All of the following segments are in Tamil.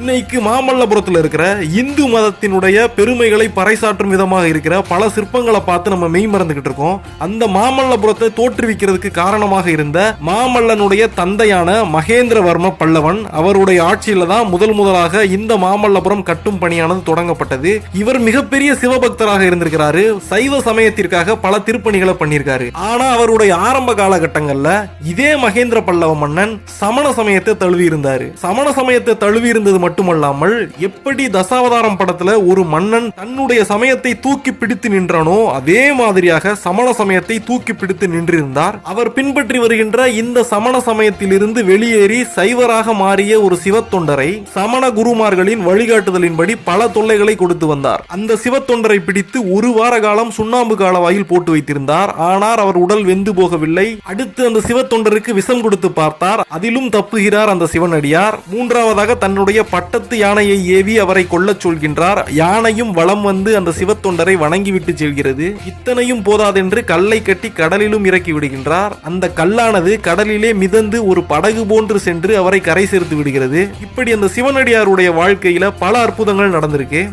இன்னைக்கு மாமல்லபுரத்துல இருக்கிற இந்து மதத்தினுடைய பெருமைகளை பறைசாற்றும் விதமாக இருக்கிற பல சிற்பங்களை பார்த்து நம்ம மெய் மறந்துகிட்டு இருக்கோம். அந்த மாமல்லபுரத்தை தோற்றுவிக்கிறதுக்கு காரணமாக இருந்த மாமல்லனுடைய தந்தையான மகேந்திரவர்ம பல்லவன் அவருடைய ஆட்சியில தான் முதலாக இந்த மாமல்லபுரம் கட்டும் பணியானது தொடங்கப்பட்டது. இவர் மிகப்பெரிய சிவபக்தராக இருந்திருக்கிறாரு. சைவ சமயத்திற்காக பல திருப்பணிகளை பண்ணியிருக்காரு. ஆனா அவருடைய ஆரம்ப காலகட்டங்கள்ல இதே மகேந்திர பல்லவ மன்னன் சமண சமயத்தை தழுவி இருந்தாரு. சமண சமயத்தை தழுவி இருந்தது மட்டுமல்லாமல் எப்படி தசாவதாரம் படத்துல ஒரு மன்னன் தன்னுடைய சமயத்தை தூக்கி பிடித்து நின்றானோ அதே மாதிரியாக சமண சமயத்தை தூக்கி பிடித்து நின்றிருந்தார். அவர் பின்பற்றி வருகின்ற இந்த சமண சமயத்திலிருந்து வெளியேறி சைவராக மாறிய ஒரு சிவத்தொண்டரை சமண குருமார்களின் வழிகாட்டுதலின்படி பல தொல்லைகளை கொடுத்து வந்தார். அந்த சிவத்தொண்டரை பிடித்து ஒரு வார காலம் சுண்ணாம்பு காலவாயில் போட்டு வைத்திருந்தார். ஆனால் அவர் உடல் வெந்து போகவில்லை. அடுத்து அந்த சிவத்தொண்டருக்கு விஷம் கொடுத்து பார்த்தார். அதிலும் தப்புகிறார் அந்த சிவனடியார். மூன்றாவதாக தன்னுடைய பட்டத்து யானையை ஏவி அவரை கொல்லச் சொல்கின்றார். யானையும் வலம் வந்து அந்த சிவத்தொண்டரை வணங்கிவிட்டு செல்கிறது. இத்தனையும் போதாதென்று கல்லை கட்டி கடலிலும் இறக்கி விடுகின்றார். அந்த கல்லானது கடலிலே மிதந்து ஒரு படகு போன்று சென்று அவரை கரை சேர்த்து விடுகிறது. இப்படி அந்த சிவனடியாருடைய வாழ்க்கையில பல அற்புதங்கள் நடந்திருக்கு.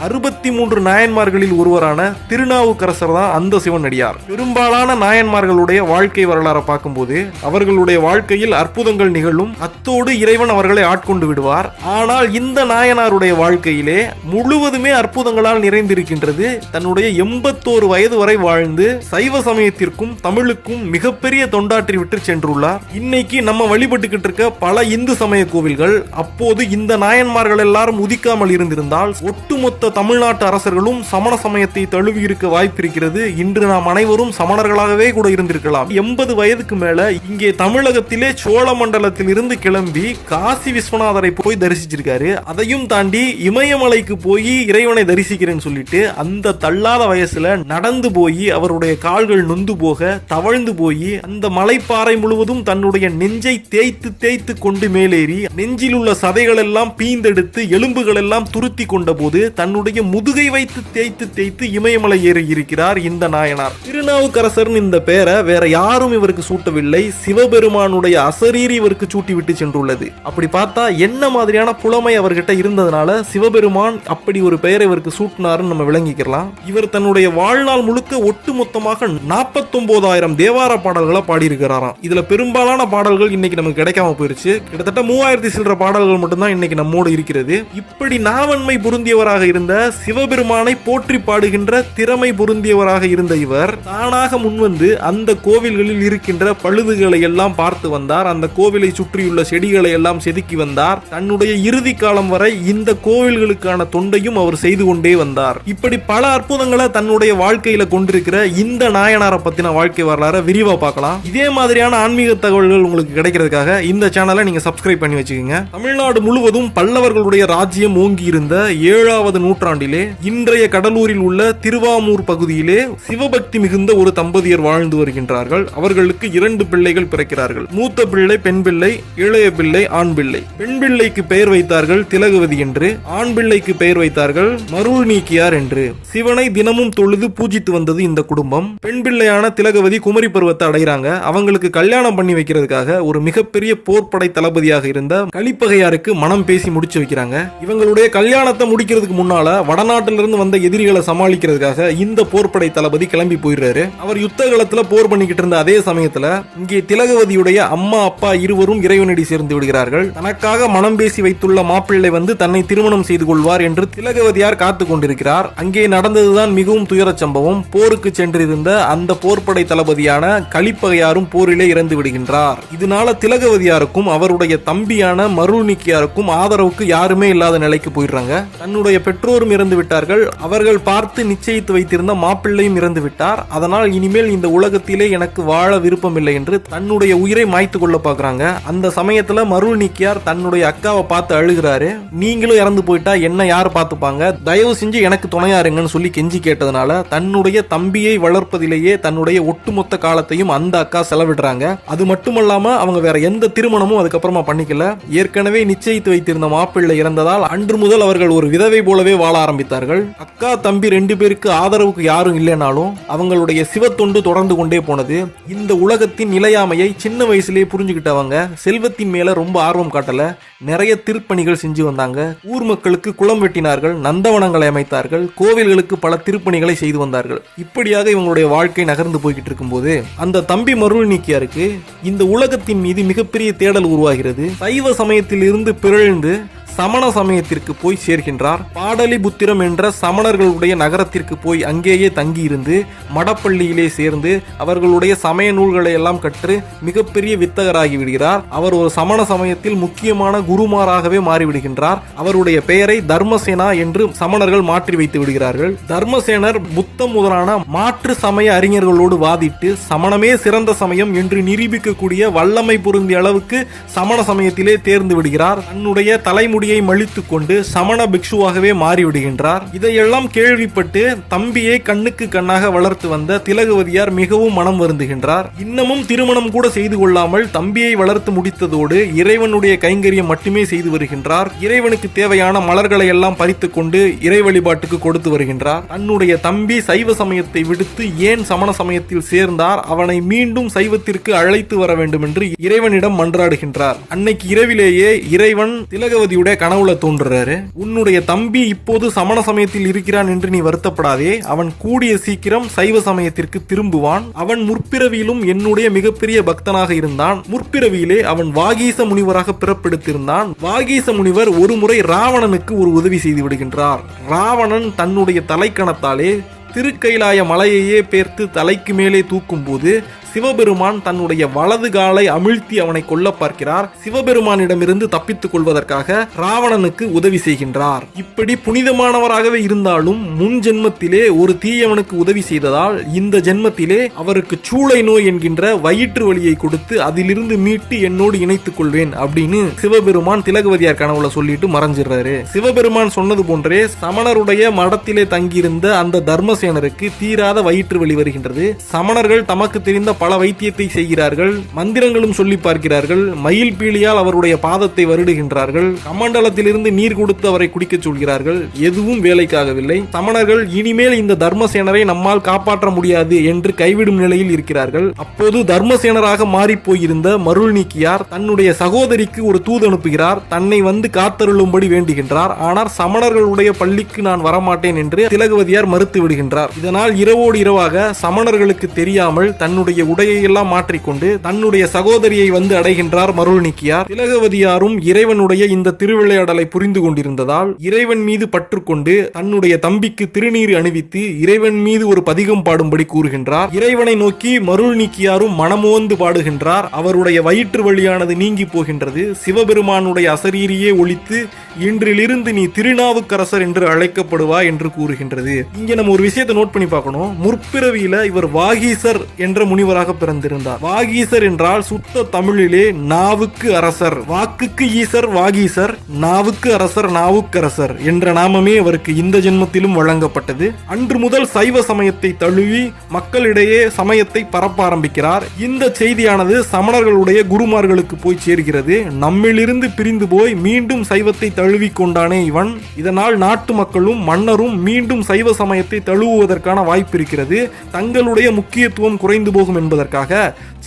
63 நாயன்மார்களில் ஒருவரான திருநாவுக்கரசர் தான் அந்த சிவனடியார். பெரும்பாலான நாயன்மார்களுடைய வாழ்க்கை வரலாறை பார்க்கும்போது அவர்களுடைய வாழ்க்கையில் அற்புதங்கள் நிகழும். அத்தோடு இறைவன் அவர்களை ஆட்கொண்டு விடுவார். ஆனால் இந்த நாயனாருடைய வாழ்க்கையிலே முழுவதுமே அற்புதங்களால் நிறைந்திருக்கின்றது. தன்னுடைய 81 வயது வரை வாழ்ந்து சைவ சமயத்திற்கும் தமிழுக்கும் மிகப்பெரிய தொண்டாற்றி விட்டு சென்றுள்ளார். இன்னைக்கு நம்ம வழிபட்டுக்கிட்டு இருக்க பல இந்து சமய கோவில்கள் அப்போது இந்த நாயன்மார்கள் எல்லாரும் உதிக்காமல் இருந்திருந்தால் ஒட்டுமொத்த தமிழ்நாட்டு அரசர்களும் சமண சமயத்தை தழுவி இருக்க வாய்ப்பிருக்கிறது. இன்று நாம் அனைவரும் சமணர்களாகவே கூட இருந்திருக்கலாம். 80 வயதுக்கு மேல இங்கே தமிழகத்திலே சோழ மண்டலத்தில் இருந்து கிளம்பி காசி விஸ்வநாதரை போய் தரிசிச்சிருக்காரு. அதையும் தாண்டி இமயமலைக்கு போய் இறைவனை தரிசிக்கிறேன்னு சொல்லிட்டு அந்த தள்ளாத வயசுல நடந்து போய் அவருடைய கால்கள் நொந்து போக தவழ்ந்து போய் அந்த மலைப்பாறை முழுவதும் தன்னுடைய நெஞ்சை தேய்த்து தேய்த்து கொண்டு மேலேறி நெஞ்சில் உள்ள சதைகள் எல்லாம் பீந்தெடுத்து எலும்புகள் எல்லாம் துருத்தி கொண்ட போது தன்னுடைய முதுகை வைத்து தேய்த்து தேய்த்து இமயமலை ஏறி இருக்கிறார் இந்த நாயனார். திருநாவுக்கரசர் இந்த பெயரை வேற யாரும் இவருக்கு சூட்டவில்லை. சிவபெருமானுடைய அசரீரி இவருக்கு சூட்டி விட்டு சென்றுள்ளது. அப்படி பார்த்தா என்ன மாதிரியான புலமை அவர்கிட்ட இருந்ததுனால சிவபெருமான் அப்படி ஒரு பெயரை இவருக்கு சூட்டினாருன்னு நம்ம விளங்கிக்கலாம். இவர் தன்னுடைய வாழ்நாள் முழுக்க ஒட்டுமொத்தமாக 49,000 தேவார பாடல்களை பாடியிருக்கிறாராம். இதுல பெரும்பாலான பாடல்கள் இன்னைக்கு நமக்கு கிடைக்காம போயிருச்சு. கிட்டத்தட்ட 3000 சில்லற பாடல்கள் மட்டும்தான் இன்னைக்கு நம்மோடு இருக்கிறது. இப்படி நாவன்மை பொருந்தியவராக இருந்த சிவபெருமானை போற்றி பாடுகின்ற திறமை பொருந்தியவராக இருந்த இவர் தானாக முன்வந்து அந்த கோவில்களில் இருக்கின்ற பழுதுகளை எல்லாம் பார்த்து வந்தார். அந்த கோவிலை சுற்றியுள்ள செடிகளை எல்லாம் செதுக்கி வந்தார். தன்னுடைய இறுதி காலம் வரை இந்த கோவில்களுக்கான தொண்டையும் அவர் செய்து கொண்டே வந்தார். இப்படி பல அற்புதங்களை தன்னுடைய வாழ்க்கையில கொண்டிருக்கிற இந்த நாயனாரை பத்தின வாழ்க்கை வரலாறு விரிவா பார்க்கலாம். இதே மாதிரியான ஆன்மீக தகவல்கள் உங்களுக்கு கிடைக்கிறதுக்காக இந்த சேனலை நீங்க சப்ஸ்கிரைப் பண்ணி வச்சுக்கோங்க. தமிழ்நாடு முழுவதும் பல்லவர்களுடைய ராஜ்யம் ஓங்கி இருந்த 7வது நூற்றாண்டிலே இன்றைய கடலூரில் உள்ள திருவாமூர் பகுதியிலே சிவபக்தி மிகுந்த ஒரு தம்பதியர் வாழ்ந்து வருகின்றார்கள். அவர்களுக்கு 2 பிள்ளைகள் பிறக்கிறார்கள். மூத்த பிள்ளை பெண் பிள்ளை, இளைய பிள்ளை ஆண் பிள்ளை. பெண் பிள்ளைக்கு பெயர் வைத்தார்கள் திலகவதி என்று, ஆண் பிள்ளைக்கு பெயர் வைத்தார்கள் மருள் நீக்கியார் என்று. சிவனை தினமும் தொழுது பூஜித்து வந்தது இந்த குடும்பம். பெண் பிள்ளையான திலகவதி குமரி பருவத்தை அடைகிறாங்க. அவங்களுக்கு கல்யாணம் பண்ணி வைக்கிறதுக்காக ஒரு மிகப்பெரிய போர்ப்படை தளபதியாக இருந்த கலிப்பகையாருக்கு மனம் பேசி முடிச்சு வைக்கிறாங்க. இவங்களுடைய கல்யாணத்தை முடிக்கிறதுக்கு முன்னால வடநாட்டிலிருந்து வந்த எதிரிகளை சமாளிக்கிறதுக்காக இந்த போர்ப்படை தளபதி கிளம்பி போயிடுறாரு. அவர் யுத்த காலத்துல போர் பண்ணிக்கிட்டு இருந்த அதே சமயத்துல இங்கே திலகவதியுடைய அம்மா அப்பா இருவரும் இறைவனடி சேர்ந்து விடுகிறார்கள். தனக்காக மனம் பேசி வைத்துள்ள மாப்பிள்ளை வந்து தன்னை திருமணம் செய்து கொள்வார் என்று திலகவதியார் காத்து கொண்டிருக்கிறார். அங்கே நடந்ததுதான் மிகவும் துயர சம்பவம். போருக்கு சென்றிருந்த அந்த போர்ப்படை தளபதியான கலிப்பகையாரும் போரிலே இறந்து விடுகின்றார். இதனால திலகவதியாருக்கும் அவருடைய தம்பியான மருள்நீக்கியாருக்கும் ஆதரவுக்கு யாருமே இல்லாத நிலைக்கு போயிடுறாங்க. தன்னுடைய பெற்றோரும் இறந்து விட்டார்கள். அவர்கள் பார்த்து நிச்சயித்து வைத்திருந்த மாப்பிள்ளையும் இறந்து விட்டார். அதனால் இனிமேல் இந்த உலகத்திலே எனக்கு வாழ விருப்பம் இல்லை என்று தன்னுடைய உயிரை மாய்த்து கொள்ள பாக்குறாங்க. அந்த சமயத்துல மருள் நீக்கியார் தன்னுடைய அக்காவை பார்த்து அழுகிறாரு. நீங்களும் இறந்து போயிட்டா என்ன யார் பார்த்துப்பாங்க, தயவு செஞ்சு எனக்கு துணையாருங்கன்னு சொல்லி கெஞ்சி கேட்டதுனால தன்னுடைய தம்பியை வளர்ப்பதிலேயே தன்னுடைய ஒட்டுமொத்த காலத்தையும் அந்த அக்கா செலவிடுறாங்க. அது மட்டுமல்லாம அவங்க வேற எந்த திருமணமும் அதுக்கப்புறமா பண்ணிக்கல. ஏற்கனவே நிச்சயித்து வைத்திருந்த மாப்பிள்ளை இறந்ததால் அன்று முதல் அவர்கள் ஒரு விதவை போலவே வாழ ஆரம்பித்தார்கள். அக்கா தம்பி 2 பேருக்கு ஆதரவுக்கு யாரும் இல்லைனாலும் அவங்களுடைய சிவத்தொண்டு தொடர்ந்து கொண்டே போனது. இந்த உலகத்தின் நிலையாமையை சின்ன வயசுலேயே புரிஞ்சுக்கிட்டவங்க செல்வத்தின் மேல ரொம்ப ஆர்வம் காட்டல. நிறைய திருப்பணிகள் செஞ்சு வந்தாங்க. ஊர் மக்களுக்கு குளம் வெட்டினார்கள், நந்தவனங்களை அமைத்தார்கள், கோவில்களுக்கு பல திருப்பணிகளை செய்து வந்தார்கள். இப்படியாக இவங்களுடைய வாழ்க்கை நகர்ந்து போய்கிட்டு இருக்கும்போது அந்த தம்பி மருள்நீக்கியாருக்கு இந்த உலகத்தின் மீது மிகப்பெரிய தேடல் உருவாகிறது. சைவ சமயத்தில் இருந்து பிறழ்ந்து சமண சமயத்திற்கு போய் சேர்கின்றார். பாடலிபுத்திரம் என்ற சமணர்களுடைய நகரத்திற்கு போய் அங்கேயே தங்கியிருந்து மடப்பள்ளியிலே சேர்ந்து அவர்களுடைய சமய நூல்களை எல்லாம் கற்று மிகப்பெரிய வித்தகராகி விடுகிறார். அவர் ஒரு சமண சமயத்தில் முக்கியமான குருமாராகவே மாறிவிடுகின்றார். அவருடைய பெயரை தர்மசேனா என்று சமணர்கள் மாற்றி வைத்து விடுகிறார்கள். தர்மசேனர் புத்தம் முதலான மாற்று சமய அறிஞர்களோடு வாதிட்டு சமணமே சிறந்த சமயம் என்று நிரூபிக்கக்கூடிய வல்லமை பொருந்திய அளவுக்கு சமண சமயத்திலே தேர்ந்து விடுகிறார். தன்னுடைய தலைமுடி மழித்துக் கொண்டு சமண பிக்ஷுவாகவே மாறிவிடுகின்றார். இதையெல்லாம் கேள்விப்பட்டு தம்பியை கண்ணுக்கு கண்ணாக வளர்த்து வந்த திலகவதியார் மிகவும் மனம் வருந்துகின்றார். இன்னமும் திருமணம் கூட செய்து கொள்ளாமல் தம்பியை வளர்த்து முடித்ததோடு இறைவனுடைய கைங்கரியம் மட்டுமே செய்து வருகின்றார். இறைவனுக்கு தேவையான மலர்களை எல்லாம் பறித்துக் கொண்டு இறை வழிபாட்டுக்கு கொடுத்து வருகின்றார். தன்னுடைய தம்பி சைவ சமயத்தை விடுத்து ஏன் சமண சமயத்தில் சேர்ந்தார், அவனை மீண்டும் சைவத்திற்கு அழைத்து வர வேண்டும் என்று இறைவனிடம் மன்றாடுகின்றார். அன்னைக்கு இரவிலேயே இறைவன் திலகவதியுடைய கனவுல தோன்றுறாரு. உன்னுடைய தம்பி இப்போது சமண சமயத்தில் இருக்கிறான் என்று நீ வருத்தப்படாதே, அவன் கூடிய சீக்கிரம் சைவ சமயத்திற்கு திரும்புவான். அவன் முற்பிறவியிலும் என்னுடைய மிகப்பெரிய பக்தனாக இருந்தான். முற்பிறவியிலே அவன் வாகீச முனிவராக பிறப்பெடுத்திருந்தான். வாகீச முனிவர் ஒரு முறை ராவணனுக்கு ஒரு உதவி செய்து விடுகின்றார். ராவணன் தன்னுடைய தலைக்கணத்தாலே திருக்கைலாய மலையையே பேர்த்து தலைக்கு மேலே தூக்கும் போது சிவபெருமான் தன்னுடைய வலது காலை அமிழ்த்தி அவனை கொல்ல பார்க்கிறார். சிவபெருமானிடமிருந்து தப்பித்துக் கொள்வதற்காக ராவணனுக்கு உதவி செய்கின்றார். இப்படி புனிதமானவராகவே இருந்தாலும் முன் ஜென்மத்திலே ஒரு தீயவனுக்கு உதவி செய்ததால் இந்த ஜென்மத்திலே அவருக்கு சூளை நோய் என்கின்ற வயிற்று வலியை கொடுத்து அதிலிருந்து மீட்டு என்னோடு இணைத்துக் கொள்வேன் அப்படின்னு சிவபெருமான் திலகவதியார் கனவுல சொல்லிட்டு மறைஞ்சிடுறாரு. சிவபெருமான் சொன்னது போன்றே சமணருடைய மடத்திலே தங்கியிருந்த அந்த தர்மசேனருக்கு தீராத வயிற்று வலி வருகின்றது. சமணர்கள் தமக்கு தெரிந்த பல வைத்தியத்தை செய்கிறார்கள், மந்திரங்களும் சொல்லி பார்க்கிறார்கள், மயில் பீலியால் அவருடைய பாதத்தை வருடுகின்றார்கள், கமண்டலத்திலிருந்து நீர் கொடுத்து அவரை குடிக்க சொல்கிறார்கள். எதுவும் வேலைக்காகவில்லை. சமணர்கள் இனிமேல் இந்த தர்மசேனரை நம்மால் காப்பாற்ற முடியாது என்று கைவிடும் நிலையில் இருக்கிறார்கள். அப்போது தர்மசேனராக மாறி போயிருந்த மருள்நீக்கியார் தன்னுடைய சகோதரிக்கு ஒரு தூது அனுப்புகிறார். தன்னை வந்து காத்தருளும்படி வேண்டுகின்றார். ஆனால் சமணர்களுடைய பள்ளிக்கு நான் வரமாட்டேன் என்று திலகவதியார் மறுத்து விடுகின்றார். இதனால் இரவோடு இரவாக சமணர்களுக்கு தெரியாமல் தன்னுடைய உடையெல்லாம் மாற்றிக்கொண்டு தன்னுடைய சகோதரியை வந்து அடைகின்றார் மருள்நீக்கியார். திலகவதியாரும் இறைவனுடைய இந்த திருவிளையாடலை புரிந்து கொண்டிருந்ததால் இறைவன் மீது பற்றுக்கொண்டு தன்னுடைய தம்பிக்கு திருநீர் அணிவித்து இறைவன் மீது ஒரு பதிகம் பாடும்படி கூறுகின்றார். இறைவனை நோக்கி மருள்நீக்கியாரும் மனமோந்து பாடுகின்றார். அவருடைய வயிற்று வலியானது நீங்கி போகின்றது. சிவபெருமானுடைய அசரீரியே ஒழித்து இன்றிலிருந்து நீ திருநாவுக்கரசர் என்று அழைக்கப்படுவா என்று கூறுகின்றது. இங்க நம்ம ஒரு விஷயத்தை நோட் பண்ணி பார்க்கணும். முற்பிறவியில இவர் வாகீசர் என்ற முனிவராக பிறந்திருந்தார். வாகீசர் என்றால் சுத்த தமிழிலே நாவுக்கு அரசர், வாக்குக்கு ஈசர் வாகீசர், நாவுக்கு அரசர் நாவுக்கரசர் என்ற நாமமே அவருக்கு இந்த ஜென்மத்திலும் வழங்கப்பட்டது. அன்று முதல் சைவ சமயத்தை தழுவி மக்களிடையே சமயத்தை பரப்ப ஆரம்பிக்கிறார். இந்த செய்தியானது சமணர்களுடைய குருமார்களுக்கு போய் சேர்கிறது. நம்மிலிருந்து பிரிந்து போய் மீண்டும் சைவத்தை தழுவி கொண்டானே இவன். இதனால் நாட்டு மக்களும் மன்னரும் மீண்டும் சைவ சமயத்தை தழுவுவதற்கான வாய்ப்பு இருக்கிறது. தங்களுடைய முக்கியத்துவம் குறைந்து போகும் என்பதற்காக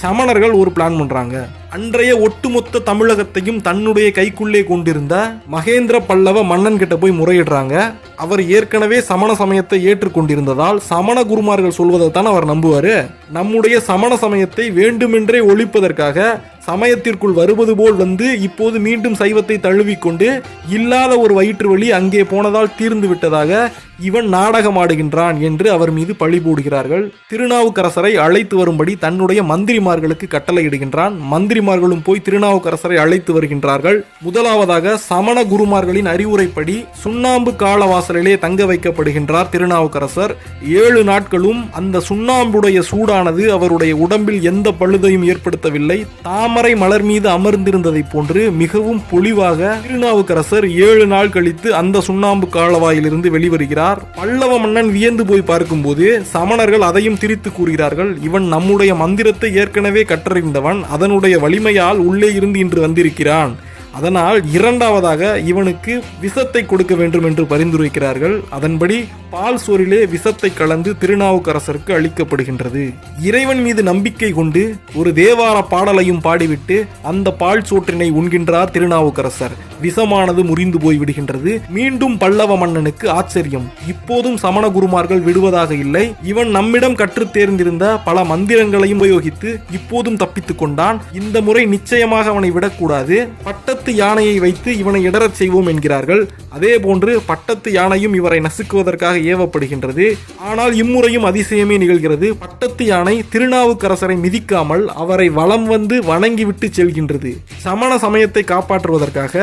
சமணர்கள் ஒரு பிளான் பண்றாங்க. அன்றைய ஒட்டுமொத்த தமிழகத்தையும் தன்னுடைய கைக்குள்ளே கொண்டிருந்த மகேந்திர பல்லவ மன்னன் கிட்ட போய் முறையிடுறாங்க. அவர் ஏற்கனவே சமண சமயத்தை ஏற்றுக்கொண்டிருந்ததால் சமண குருமார்கள் சொல்வதைத்தான் அவர் நம்புவாரு. நம்முடைய சமண சமயத்தை வேண்டுமென்றே ஒழிப்பதற்காக சமயத்திற்குள் வருவது போல் வந்து இப்போது மீண்டும் சைவத்தை தழுவிக்கொண்டு இல்லாத ஒரு வயிற்று வலி அங்கே போனதால் தீர்ந்து விட்டதாக இவன் நாடகமாடுகின்றான் என்று அவர் மீது பழி போடுகிறார்கள். திருநாவுக்கரசரை அழைத்து வரும்படி தன்னுடைய மந்திரிமார்களுக்கு கட்டளையிடுகின்றான். மந்திரிமார்களும் போய் திருநாவுக்கரசரை அழைத்து வருகின்றார்கள். முதலாவதாக சமண குருமார்களின் அறிவுரைப்படி சுண்ணாம்பு காலவாசலிலே தங்க வைக்கப்படுகின்றார் திருநாவுக்கரசர். 7 நாட்களும் அந்த சுண்ணாம்புடைய சூடானது அவருடைய உடம்பில் எந்த பழுதையும் ஏற்படுத்தவில்லை. தாமரை மலர் மீது அமர்ந்திருந்ததை போன்று மிகவும் பொலிவாக திருநாவுக்கரசர் 7 நாள் கழித்து அந்த சுண்ணாம்பு காலவாயிலிருந்து வெளிவருகிறார். பல்லவ மன்னன் வியந்து போய் பார்க்கும்போது சமணர்கள் அதையும் திரித்து கூறுகிறார்கள். இவன் நம்முடைய மந்திரத்தை ஏற்கனவே கற்றறிந்தவன், அதனுடைய வலிமையால் உள்ளே இருந்து இன்று வந்திருக்கிறான். அதனால் இரண்டாவதாக இவனுக்கு விஷத்தை கொடுக்க வேண்டும் என்று பரிந்துரைக்கிறார்கள். அதன்படி பால் சோறிலே விஷத்தை கலந்து திருநாவுக்கரசருக்கு அளிக்கப்படுகின்றது. இறைவன் மீது நம்பிக்கை கொண்டு ஒரு தேவார பாடலையும் பாடிவிட்டு அந்த பால் சோற்றினை உண்கின்றார் திருநாவுக்கரசர். விஷமானது முறிந்து போய் விடுகின்றது. மீண்டும் பல்லவ மன்னனுக்கு ஆச்சரியம். இப்போதும் சமண குருமார்கள் விடுவதாக இல்லை. இவன் நம்மிடம் கற்று தேர்ந்திருந்த பல மந்திரங்களையும் உபயோகித்து இப்போதும் தப்பித்துக் கொண்டான். இந்த முறை நிச்சயமாக அவனை விடக்கூடாது. பட்டத்து யானையை வைத்து இவனை இடரச் செய்வோம் என்கிறார்கள். அதே போன்று பட்டத்து யானையும் இவரை நசுக்குவதற்காக ஏவப்படுகின்றது. ஆனால் இம்முறையும் அதிசயமே நிகழ்கிறது. பட்டத்து யானை திருநாவுக்கரசரை மிதிக்காமல் அவரை வலம் வந்து வணங்கிவிட்டு செல்கின்றது. சமண சமயத்தை காப்பாற்றுவதற்காக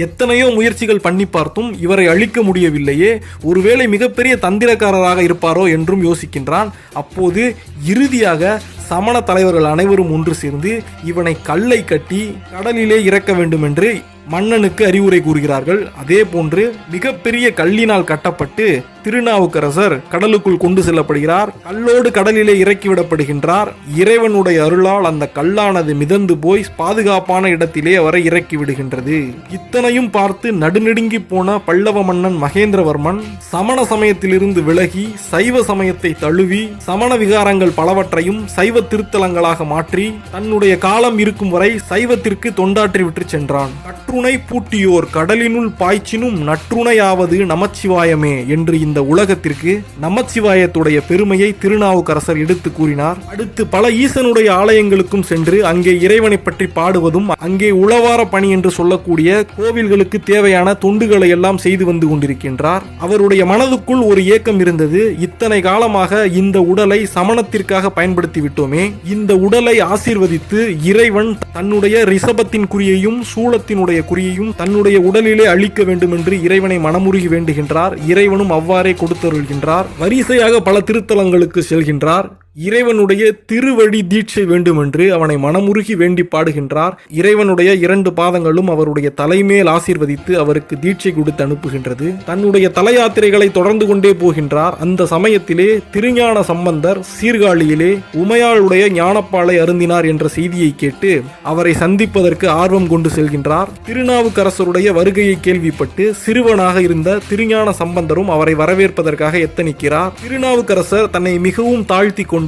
எத்தனையோ முயற்சிகள் பண்ணி பார்த்தும் இவரை அழிக்க முடியவில்லையே, ஒருவேளை மிகப்பெரிய தந்திரக்காரராக இருப்பாரோ என்றும் யோசிக்கின்றான். அப்போது இறுதியாக சமண தலைவர்கள் அனைவரும் ஒன்று சேர்ந்து இவனை கல்லை கட்டி கடலிலே இறக்க வேண்டும் என்று மன்னனுக்கு அறிவுரை கூறுகிறார்கள். அதே போன்று மிகப்பெரிய கல்லினால் கட்டப்பட்டு திருநாவுக்கரசர் கடலுக்குள் கொண்டு செல்லப்படுகிறார். கல்லோடு கடலிலே இறக்கிவிடப்படுகின்றார். இறைவனுடைய அருளால் அந்த கல்லானது மிதந்து போய் பாதுகாப்பான இடத்திலே அவரை இறக்கி விடுகின்றது. இத்தனையும் பார்த்து நடுநடுங்கி போன பல்லவ மன்னன் மகேந்திரவர்மன் சமண சமயத்திலிருந்து விலகி சைவ சமயத்தை தழுவி சமண விகாரங்கள் பலவற்றையும் சைவ திருத்தலங்களாக மாற்றி தன்னுடைய காலம் இருக்கும் வரை சைவத்திற்கு தொண்டாற்றி விட்டு சென்றான். நற்றுணை பூட்டியோர் கடலினுள் பாய்ச்சினும் நற்றுணையாவது நமச்சிவாயமே என்று இந்த உலகத்திற்கு நமச்சிவாயத்துடைய பெருமையை திருநாவுக்கரசர் எடுத்து கூறினார். அடுத்து பல ஈசனுடைய ஆலயங்களுக்கும் சென்று அங்கே இறைவனை பற்றி பாடுவதும் அங்கே உளவார பணி என்று சொல்லக்கூடிய கோவில்களுக்கு தேவையான தொண்டுகளை எல்லாம் செய்து வந்து கொண்டிருக்கின்றார். அவருடைய மனதுக்குள் ஒரு ஏக்கம் இருந்தது. இத்தனை காலமாக இந்த உடலை சமணத்திற்காக பயன்படுத்தி விட்டோமே, இந்த உடலை ஆசீர்வதித்து இறைவன் தன்னுடைய ரிஷபத்தின் குறியையும் சூலத்தினுடைய குறியையும் தன்னுடைய உடலிலே அழிக்க வேண்டும் என்று இறைவனை மனமுருகி வேண்டுகின்றார். இறைவனும் அவ்வாறே கொடுத்தருள்கின்றார். வரிசையாக பல திருத்தலங்களுக்கு செல்கின்றார். இறைவனுடைய திருவடி தீட்சை வேண்டும் என்று அவனை மனமுருகி வேண்டி பாடுகின்றார். இறைவனுடைய 2 பாதங்களும் அவருடைய தலைமேல் ஆசீர்வதித்து அவருக்கு தீட்சை கொடுத்து அனுப்புகின்றது. தன்னுடைய தல யாத்திரைகளை தொடர்ந்து கொண்டே போகின்றார். அந்த சமயத்திலே திருஞான சம்பந்தர் சீர்காழியிலே உமையாளுடைய ஞானப்பாலை அருந்தினார் என்ற செய்தியை கேட்டு அவரை சந்திப்பதற்கு ஆர்வம் கொண்டு செல்கின்றார். திருநாவுக்கரசருடைய வருகையை கேள்விப்பட்டு சிறுவனாக இருந்த திருஞான சம்பந்தரும் அவரை வரவேற்பதற்காக எத்தனிக்கிறார். திருநாவுக்கரசர் தன்னை மிகவும் தாழ்த்தி கொண்டு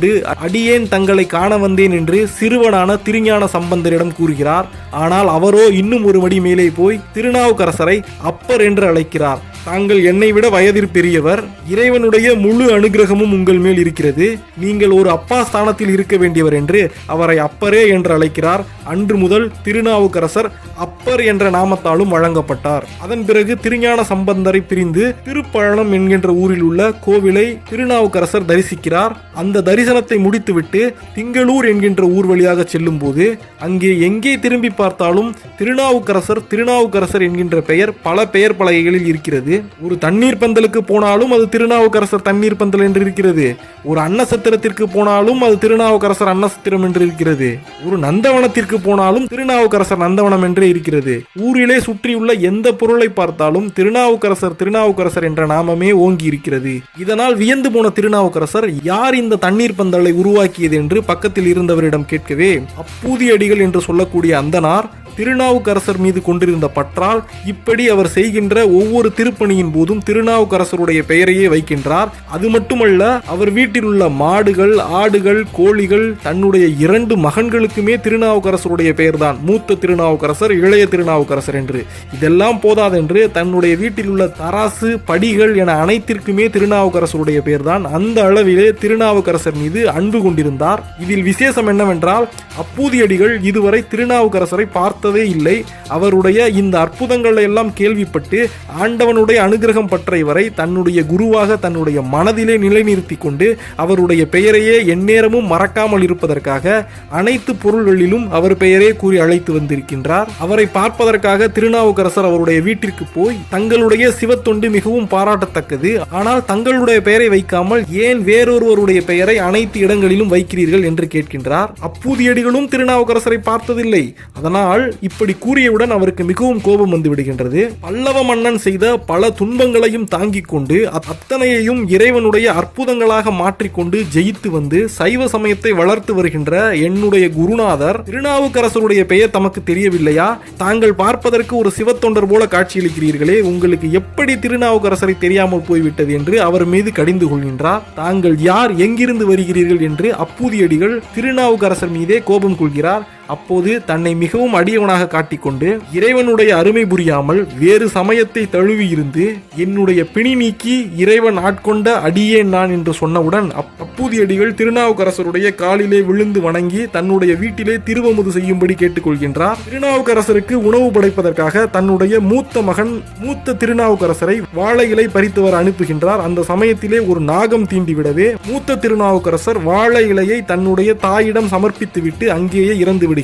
அடியேன் தங்களை காண வந்தேன் என்று சிறுவனான திருஞான சம்பந்தரிடம் கூறுகிறார். ஆனால் அவரோ இன்னும் ஒரு படி மேலே போய் திருநாவுக்கரசரை அப்பர் என்று அழைக்கிறார். தாங்கள் என்னை விட வயதில் பெரியவர், இறைவனுடைய முழு அனுகிரகமும் உங்கள் மேல் இருக்கிறது, நீங்கள் ஒரு அப்பா ஸ்தானத்தில் இருக்க வேண்டியவர் என்று அவரை அப்பரே என்று அழைக்கிறார். அன்று முதல் திருநாவுக்கரசர் அப்பர் என்ற நாமத்தாலும் வழங்கப்பட்டார். அதன் பிறகு திருஞான சம்பந்தரை பிரிந்து திருப்பழனம் என்கின்ற ஊரில் உள்ள கோவிலை திருநாவுக்கரசர் தரிசிக்கிறார். அந்த தரிசனத்தை முடித்துவிட்டு திங்களூர் என்கின்ற ஊர் வழியாக செல்லும் போது அங்கே எங்கே திரும்பி பார்த்தாலும் திருநாவுக்கரசர் என்கின்ற பெயர் பல பெயர் பலகைகளில் இருக்கிறது. ஒரு தண்ணீர் பந்தலுக்கு போனாலும் அது திருநாவுக்கரசர் தண்ணீர் பந்தல் என்று இருக்கிறது. ஒரு அன்னசத்திரத்திற்கு போனாலும் அது திருநாவுக்கரசர் அன்னசத்திரம் என்று இருக்கிறது. ஒரு நந்தவனத்திற்கு போனாலும் திருநாவுக்கரசர் நந்தவனம் என்றே இருக்கிறது. ஊரிலே சுற்றியுள்ள எந்த பொருளை பார்த்தாலும் திருநாவுக்கரசர் என்ற நாமமே ஓங்கி இருக்கிறது. இதனால் வியந்து போன திருநாவுக்கரசர் யார் இந்த தண்ணீர் பந்தலை உருவாக்கியது என்று பக்கத்தில் இருந்தவரிடம் கேட்கவே அப்பூதியடிகள் என்று சொல்லக்கூடிய அந்தனார் திருநாவுக்கரசர் மீது கொண்டிருந்த பற்றால் இப்படி அவர் செய்கின்ற ஒவ்வொரு திருப்பணியின் போதும் திருநாவுக்கரசருடைய பெயரையே வைக்கின்றார். அது மட்டுமல்ல, அவர் வீட்டில் உள்ள மாடுகள், ஆடுகள், கோழிகள், தன்னுடைய 2 மகன்களுக்குமே திருநாவுக்கரசருடைய பெயர்தான். மூத்த திருநாவுக்கரசர், இளைய திருநாவுக்கரசர் என்று. இதெல்லாம் போதாதென்று தன்னுடைய வீட்டில் உள்ள தராசு, படிகள் என அனைத்திற்குமே திருநாவுக்கரசருடைய பெயர்தான். அந்த அளவிலே திருநாவுக்கரசர் மீது அன்பு கொண்டிருந்தார். இதில் விசேஷம் என்னவென்றால், அப்பூதியடிகள் இதுவரை திருநாவுக்கரசரை பார்த்ததே இல்லை. அவருடைய இந்த அற்புதங்களை எல்லாம் கேள்விப்பட்டு ஆண்டவனுடைய அனுகிரகம் பற்றியவரை தன்னுடைய குருவாக தன்னுடைய மனதிலே நிலைநிறுத்தி கொண்டு அவருடைய பெயரையே எந்நேரமும் மறக்காமல் இருப்பதற்காக அனைத்து பொருள்களிலும் அவர் பெயரே கூறி அழைத்து வந்திருக்கின்றார். அவரை பார்ப்பதற்காக திருநாவுக்கரசர் அவருடைய வீட்டிற்கு போய் தங்களுடைய சிவத்தொண்டு மிகவும் பாராட்டத்தக்கது, ஆனால் தங்களுடைய பெயரை வைக்காமல் ஏன் வேறொருவருடைய பெயரை அனைத்து இடங்களிலும் வைக்கிறீர்கள் என்று கேட்கின்றார். அப்பூதியடிகளும் திருநாவுக்கரசரை பார்த்ததில்லை. அதனால் இப்படி கூறியவுடன் அவருக்கு மிகவும் கோபம் வந்து விடுகின்றது. பல்லவ மன்னன் செய்த பல துன்பங்களையும் தாங்கிக் கொண்டு அத்தனையையும் இறைவனுடைய அற்புதங்களாக மாற்றிக்கொண்டு ஜெயித்து வந்து சைவ சமயத்தை வளர்த்து வருகின்ற என்னுடைய குருநாதர் திருநாவுக்கரசருடைய பெயர் தமக்கு தெரியவில்லையா? தாங்கள் பார்ப்பதற்கு ஒரு சிவத்தொண்டர் போல காட்சியளிக்கிறீர்களே, உங்களுக்கு எப்படி திருநாவுக்கரசரை தெரியாமல் போய்விட்டது என்று அவர் மீது கடிந்து கொள்கின்றார். தாங்கள் யார், எங்கிருந்து வருகிறீர்கள் என்று அப்பூதியடிகள் திருநாவுக்கரசர் மீதே கோபம் கொள்கிறார். அப்போது தன்னை மிகவும் அடியவனாக காட்டிக்கொண்டு இறைவனுடைய அருமை புரியாமல் வேறு சமயத்தை தழுவி இருந்து என்னுடைய பிணி நீக்கி இறைவன் ஆட்கொண்ட அடியேன் நான் என்று சொன்னவுடன் அப்பூதியடிகள் திருநாவுக்கரசருடைய காலிலே விழுந்து வணங்கி தன்னுடைய வீட்டிலே திருவமுது செய்யும்படி கேட்டுக்கொள்கின்றார். திருநாவுக்கரசருக்கு உணவு படைப்பதற்காக தன்னுடைய மூத்த மகன் மூத்த திருநாவுக்கரசரை வாழை இலை பறித்தவர் அனுப்புகின்றார். அந்த சமயத்திலே ஒரு நாகம் தீண்டிவிடவே மூத்த திருநாவுக்கரசர் வாழை இலையை தன்னுடைய தாயிடம் சமர்ப்பித்துவிட்டு அங்கேயே இறந்து விடுகிறார்.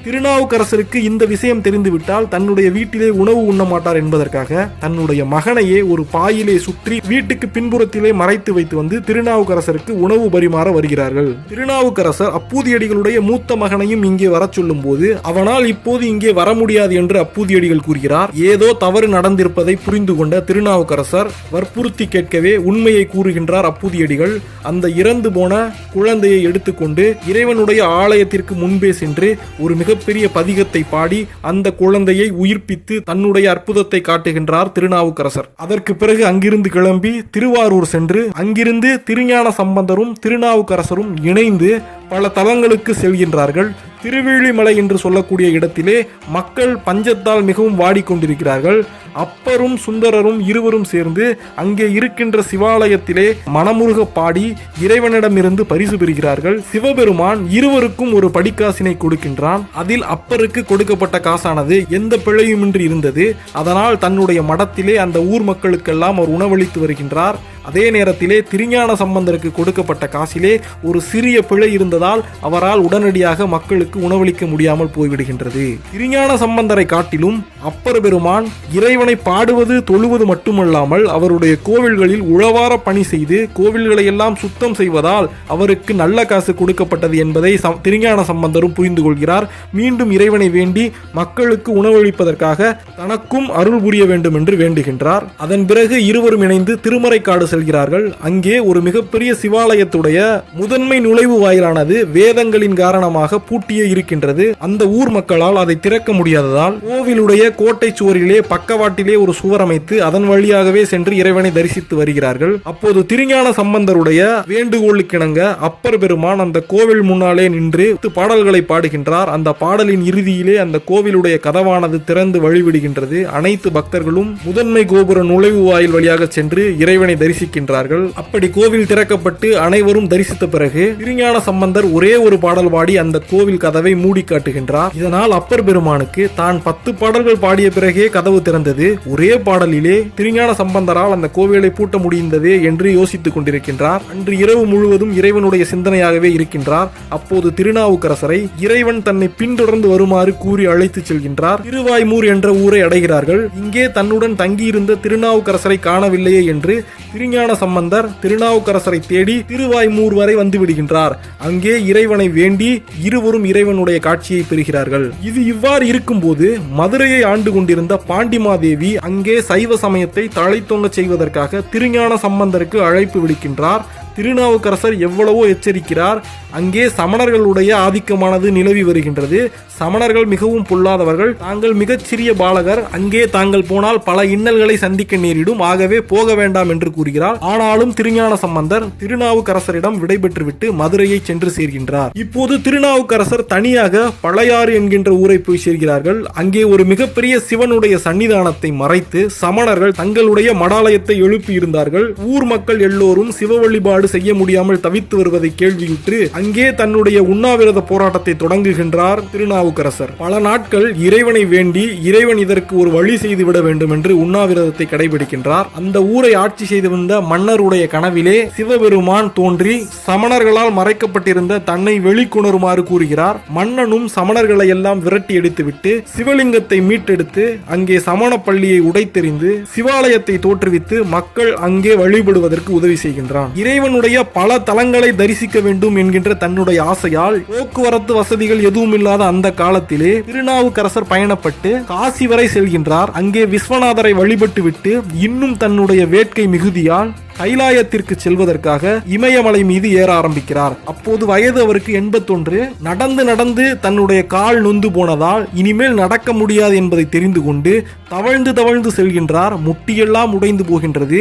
திருநாவுக்கரசருக்கு இந்த விஷயம் தெரிந்துவிட்டால் தன்னுடைய வீட்டிலே உணவு உண்ண மாட்டார் என்பதற்காக தன்னுடைய மகனையே ஒரு பாயிலே சுற்றி வீட்டுக்கு பின்புறத்திலே மறைத்து வைத்து வந்து திருநாவுக்கரசருக்கு உணவு பரிமாற வருகிறார்கள். திருநாவுக்கரசர் அப்பூதியடிகளுடைய மூத்த மகனையும் இங்கே வர சொல்லும் போது அவனால் இப்போது இங்கே வர முடியாது என்று அப்பூதியடிகள் கூறுகிறார். ஏதோ தவறு நடந்திருப்பதை புரிந்து கொண்ட திருநாவுக்கரசர் வற்புறுத்தி கேட்கவே உண்மையை கூறுகின்றார் அப்பூதியடிகள். அந்த இறந்து போன குழந்தையை எடுத்துக்கொண்டு இறைவனுடைய ஆலயத்திற்கு முன்பே சென்று ஒரு மிகப்பெரிய பதிகத்தை பாடி அந்த குழந்தையை உயிர்ப்பித்து தன்னுடைய அற்புதத்தை காட்டுகின்றார் திருநாவுக்கரசர். அதற்கு பிறகு அங்கிருந்து கிளம்பி திருவாரூர் சென்று அங்கிருந்து திருஞான சம்பந்தரும் திருநாவுக்கரசரும் இணைந்து பல தலங்களுக்கு செல்கின்றார்கள். திருவேழிமலை என்று சொல்லக்கூடிய இடத்திலே மக்கள் பஞ்சத்தால் மிகவும் வாடிக்கொண்டிருக்கிறார்கள். அப்பரும் சுந்தரரும் இருவரும் சேர்ந்து அங்கே இருக்கின்ற சிவாலயத்திலே மனமுருக பாடி இறைவனிடமிருந்து பரிசு பெறுகிறார்கள். சிவபெருமான் இருவருக்கும் ஒரு படிக்காசினை கொடுக்கின்றான். அதில் அப்பருக்கு கொடுக்கப்பட்ட காசானது எந்த பிழையுமின்றி இருந்தது. அதனால் தன்னுடைய மடத்திலே அந்த ஊர் மக்களுக்கெல்லாம் அவர் உணவளித்து வருகின்றார். அதே நேரத்திலே திருஞான சம்பந்தருக்கு கொடுக்கப்பட்ட காசிலே ஒரு சிறிய பிழை இருந்ததால் அவரால் உடனடியாக மக்களுக்கு உணவளிக்க முடியாமல் போய்விடுகின்றது. திருஞான சம்பந்தரை காட்டிலும் அப்பர் பெருமான் இறைவனை பாடுவது தொழுவது மட்டுமல்லாமல் அவருடைய கோவில்களில் உழவார பணி செய்து கோவில்களை எல்லாம் சுத்தம் செய்வதால் அவருக்கு நல்ல காசு கொடுக்கப்பட்டது என்பதை திருஞான சம்பந்தரும் புரிந்து கொள்கிறார். மீண்டும் இறைவனை வேண்டி மக்களுக்கு உணவளிப்பதற்காக தனக்கும் அருள் புரிய வேண்டும் என்று வேண்டுகின்றார். அதன் பிறகு இருவரும் இணைந்து திருமறைக்காடு செல்கிறார்கள். அங்கே ஒரு மிகப்பெரிய சிவாலயத்துடைய முதன்மை நுழைவு வாயிலானது வேதங்களின் காரணமாக பூட்டியே இருக்கின்றது. அந்த ஊர் மக்களால் அதை திறக்க முடியாததால் கோவிலுடைய கோட்டை சுவரிலே பக்கவாட்டிலே ஒரு சுவர் அமைத்து அதன் வழியாகவே சென்று இறைவனை தரிசித்து வருகிறார்கள். அப்போது திருஞான சம்பந்தருடைய வேண்டுகோளுக்கிணங்க அப்பர் பெருமான் அந்த கோவில் முன்னாலே நின்று பாடல்களை பாடுகின்றார். அந்த பாடலின் இறுதியிலே அந்த கோவிலுடைய கதவானது திறந்து வழிவிடுகின்றது. அனைத்து பக்தர்களும் முதன்மை கோபுர நுழைவு வாயில் வழியாக சென்று இறைவனை தரிசிக்கின்றார்கள். அப்படி கோவில் திறக்கப்பட்டு அனைவரும் தரிசித்த பிறகு திருஞான சம்பந்தர் ஒரே ஒரு பாடல் பாடி அந்த கோவில் கதவை மூடி காட்டுகின்றார். இதனால் அப்பர் பெருமானுக்கு தான் 10 பாடல்கள் பாடிய பிறகே கதவு திறந்தது, ஒரே பாடலிலே திருஞான சம்பந்தரால் அந்த கோவிலை பூட்ட முடிந்ததே என்று யோசித்துக் கொண்டிருக்கின்றார். அன்று இரவு முழுவதும் இறைவனுடைய சிந்தனையாகவே இருக்கின்றார். அப்போது திருநாவுக்கரசரை இறைவன் தன்னை பின்தொடர்ந்து வருமாறு கூறி அழைத்து செல்கின்றார். திருவாய்மூர் என்ற ஊரை அடைகிறார்கள். இங்கே தன்னுடன் தங்கியிருந்த திருநாவுக்கரசரை காணவில்லையே என்று திருஞான சம்பந்தர் திருநாவுக்கரசரை தேடி திருவாய்மூர் வரை வந்து விடுகின்றார். அங்கே இறைவனை வேண்டி இருவரும் இறைவனுடைய காட்சியை பெறுகிறார்கள். இது இவ்வாறு இருக்கும்போது மதுரையை ஆண்டு கொண்டிருந்த பாண்டிமாதேவி அங்கே சைவ சமயத்தை தழைத்தோங்க செய்வதற்காக திருஞான சம்பந்தருக்கு அழைப்பு விடுக்கின்றார். திருநாவுக்கரசர் எவ்வளவோ எச்சரிக்கிறார். அங்கே சமணர்களுடைய ஆதிக்கமானது நிலவி வருகின்றது. சமணர்கள் மிகவும் பொல்லாதவர்கள். தாங்கள் மிகச்சிறிய பாலகர், அங்கே தாங்கள் போனால் பல இன்னல்களை சந்திக்க நேரிடும், ஆகவே போக வேண்டாம் என்று கூறுகிறார். ஆனாலும் திருஞான சம்பந்தர் திருநாவுக்கரசரிடம் விடைபெற்றுவிட்டு மதுரையை சென்று சேர்கின்றார். இப்போது திருநாவுக்கரசர் தனியாக பழையாறு என்கின்ற ஊரை போய் சேர்கிறார்கள். அங்கே ஒரு மிகப்பெரிய சிவனுடைய சன்னிதானத்தை மறைத்து சமணர்கள் தங்களுடைய மடாலயத்தை எழுப்பி இருந்தார்கள். ஊர் மக்கள் எல்லோரும் சிவ வழிபாடு செய்ய முடியாமல் தவித்து வருவதை கேள்வியுற்று அங்கே தன்னுடைய உண்ணாவிரத போராட்டத்தை தொடங்குகின்றார் திருநாவுக்கரசர். பல நாட்கள் இறைவனை வேண்டி இறைவன் இதற்கு ஒரு வழி செய்துவிட வேண்டும் என்று உண்ணாவிரதத்தை கடைபிடிக்கின்றார். அந்த ஊரை ஆட்சி செய்து வந்த மன்னருடைய கனவிலே சிவபெருமான் தோன்றி சமணர்களால் மறைக்கப்பட்டிருந்த தன்னை வெளிக்கொணருமாறு கூறுகிறார். மன்னனும் சமணர்களை எல்லாம் விரட்டி எடுத்துவிட்டு சிவலிங்கத்தை மீட்டெடுத்து அங்கே சமண பள்ளியை உடைத்தெறிந்து சிவாலயத்தை தோற்றுவித்து மக்கள் அங்கே வழிபடுவதற்கு உதவி செய்கின்றான். இறைவன் இறைவனுடைய பல தலங்களை தரிசிக்க வேண்டும் என்கின்ற தன்னுடைய ஆசையால் போக்குவரத்து வசதிகள் எதுவும் இல்லாத அந்த காலத்திலே திருநாவுக்கரசர் பயணப்பட்டு காசி வரை செல்கின்றார். அங்கே விஸ்வநாதரை வழிபட்டு விட்டு இன்னும் தன்னுடைய வேட்கை மிகுதியால் கைலாயத்திற்கு செல்வதற்காக இமயமலை மீது ஏற ஆரம்பிக்கிறார். அப்போது வயது அவருக்கு 81. நடந்து நடந்து தன்னுடைய கால் நொந்து போனதால் இனிமேல் நடக்க முடியாது என்பதை தெரிந்து கொண்டு தவழ்ந்து தவழ்ந்து செல்கின்றார். முட்டியெல்லாம் உடைந்து போகின்றது.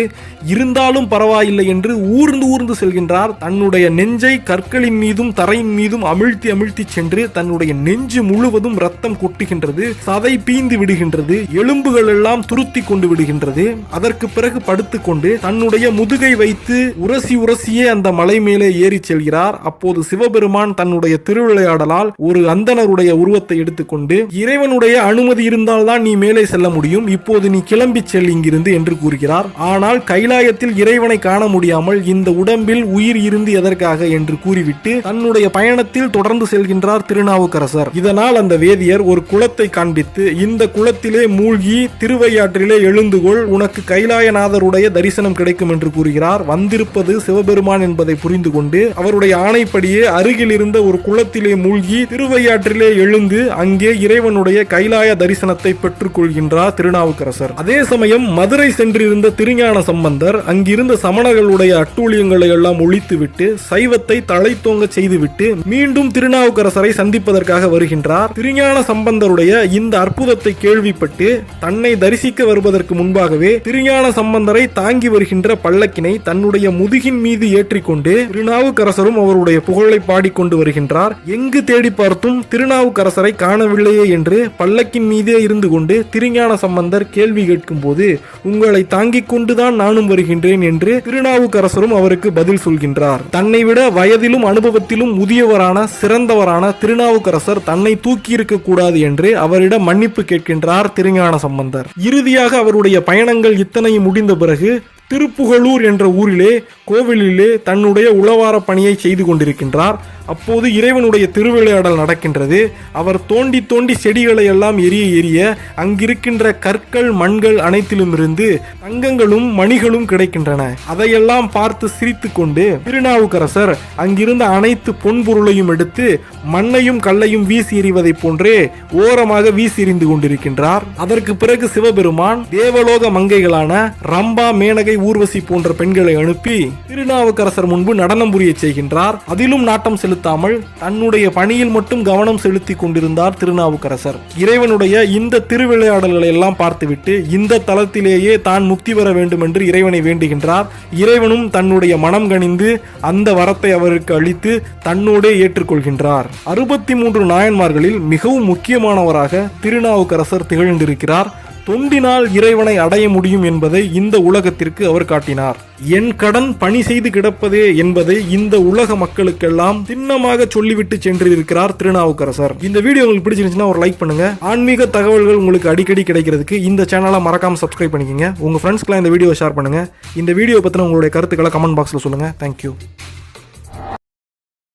இருந்தாலும் பரவாயில்லை என்று ஊர்ந்து ஊர்ந்து செல்கின்றார். தன்னுடைய நெஞ்சை கற்களின் மீதும் தரையின் மீதும் அமிழ்த்தி அமிழ்த்தி சென்று தன்னுடைய நெஞ்சு முழுவதும் ரத்தம் கொட்டுகின்றது. சதை பீந்து விடுகின்றது. எலும்புகள் எல்லாம் துருத்தி கொண்டு விடுகின்றது. அதற்கு பிறகு படுத்துக்கொண்டு தன்னுடைய முதுகை வைத்து உரசி உரசியே அந்த மலை மேலே ஏறி செல்கிறார். அப்போது சிவபெருமான் தன்னுடைய திருவிளையாடலால் ஒரு அந்தணருடைய உருவத்தை எடுத்துக்கொண்டு இறைவனுடைய அனுமதி இருந்தால்தான் நீ மேலே செல்ல முடியும், இப்போது நீ கிளம்பி செல் இங்கிருந்து என்று கூறுகிறார். ஆனால் கைலாயத்தில் இறைவனை காண முடியாமல் இந்த உடம்பில் உயிர் இருந்து எதற்காக என்று கூறிவிட்டு தன்னுடைய பயணத்தில் தொடர்ந்து செல்கின்றார் திருநாவுக்கரசர். இதனால் அந்த வேதியர் ஒரு குளத்தை காண்பித்து இந்த குளத்திலே மூழ்கி திருவையாற்றிலே எழுந்துகொள், உனக்கு கைலாயநாதருடைய தரிசனம் கிடைக்கும் என்று கூறுகிறார். வந்திருப்பது சிவபெருமான் என்பதை புரிந்து கொண்டு அவருடைய ஆணைப்படியே அருகில் இருந்த ஒரு குளத்திலே மூழ்கி திருவையாற்றிலே எழுந்து அங்கே இறைவனுடைய கைலாய தரிசனத்தை பெற்றுக் கொள்கின்றார் திருநாவுக்கரசர். அதே சமயம் மதுரை சென்றிருந்த திருஞான சம்பந்தர் அங்கிருந்த சமணர்களுடைய அட்டூழியங்களை எல்லாம் ஒழித்துவிட்டு சைவத்தை தழைத்தோங்க செய்துவிட்டு மீண்டும் திருநாவுக்கரசரை சந்திப்பதற்காக வருகின்றார். திருஞான சம்பந்தருடைய இந்த அற்புதத்தை கேள்விப்பட்டு தன்னை தரிசிக்க வருவதற்கு முன்பாகவே திருஞான சம்பந்தரை தாங்கி வருகின்ற பல்லக்கினை தன்னுடைய முதுகின் மீது ஏற்றிக்கொண்டு திருநாவுக்கரசரும் அவருடைய புகழை பாடிக்கொண்டு வருகின்றார். எங்கு தேடி பார்த்தும் திருநாவுக்கரசரை காணவில்லையே என்று பல்லக்கின் மீதே இருந்து கொண்டு திருஞான சம்பந்தர் கேள்வி கேட்கும் போது உங்களை தாங்கிக் கொண்டுதான் நானும் வருகின்றேன் என்று திருநாவுக்கரசரும் அவருக்கு பதில் சொல்கின்றார். தன்னை விட வயதிலும் அனுபவத்திலும் முதியவரான சிறந்தவரான திருநாவுக்கரசர் தன்னை தூக்கி இருக்க கூடாது என்று அவரிடம் மன்னிப்பு கேட்கின்றார் திருஞான சம்பந்தர். இறுதியாக அவருடைய பயணங்கள் இத்தனையும் முடிந்த பிறகு திருப்புகலூர் என்ற ஊரிலே கோவிலிலே தன்னுடைய உளவார பணியை செய்து கொண்டிருக்கின்றார். அப்போது இறைவனுடைய திருவிளையாடல் நடக்கின்றது. அவர் தோண்டி தோண்டி செடிகளை எல்லாம் எரிய அங்கிருக்கின்ற கற்கள் மண்கள் அனைத்திலும் இருந்து தங்கங்களும் மணிகளும் கிடைக்கின்றன. அதையெல்லாம் பார்த்து சிரித்து கொண்டு திருநாவுக்கரசர் அங்கிருந்த அனைத்து பொன்பொருளையும் எடுத்து மண்ணையும் கல்லையும் வீசி எறிவதை போன்றே ஓரமாக வீசி எறிந்து கொண்டிருக்கின்றார். அதற்கு பிறகு சிவபெருமான் தேவலோக மங்கைகளான ரம்பா, மேனகை, ஊர்வசி போன்ற பெண்களை அனுப்பி திருநாவுக்கரசர் முன்பு நடனம் புரிய செய்கின்றார். அதிலும் நாட்டம் செலுத்தாமல் தன்னுடைய பணியில் மட்டும் கவனம் செலுத்தி கொண்டிருந்தார் திருநாவுக்கரசர். இறைவனுடைய இந்த திருவிளையாடல்களை எல்லாம் பார்த்துவிட்டு இந்த தலத்திலேயே தான் முக்தி பெற வேண்டும் என்று இறைவனை வேண்டுகின்றார். இறைவனும் தன்னுடைய மனம் கனிந்து அந்த வரத்தை அவருக்கு அளித்து தன்னோடே ஏற்றுக்கொள்கின்றார். 63 நாயன்மார்களில் மிகவும் முக்கியமானவராக திருநாவுக்கரசர் திகழ்ந்திருக்கிறார். தொண்டினால் இறைவனை அடைய முடியும் என்பதை இந்த உலகத்திற்கு அவர் காட்டினார். என் கடன் பணி செய்து கிடப்பதே என்பதை இந்த உலக மக்களுக்கெல்லாம் சின்னமாக சொல்லிவிட்டு சென்றிருக்கிறார் திருநாவுக்கரசர். இந்த வீடியோ உங்களுக்கு பிடிச்சிருந்துச்சுன்னா ஒரு லைக் பண்ணுங்க. ஆன்மீக தகவல்கள் உங்களுக்கு அடிக்கடி கிடைக்கிறதுக்கு இந்த சேனலை மறக்காம சப்ஸ்கிரைப் பண்ணிக்கங்க. உங்க ஃப்ரெண்ட்ஸ்க்குலாம் இந்த வீடியோ ஷேர் பண்ணுங்க. இந்த வீடியோ பத்தின உங்களுடைய கருத்துக்களை கமெண்ட் பாக்ஸ்ல சொல்லுங்க. தேங்க்யூ.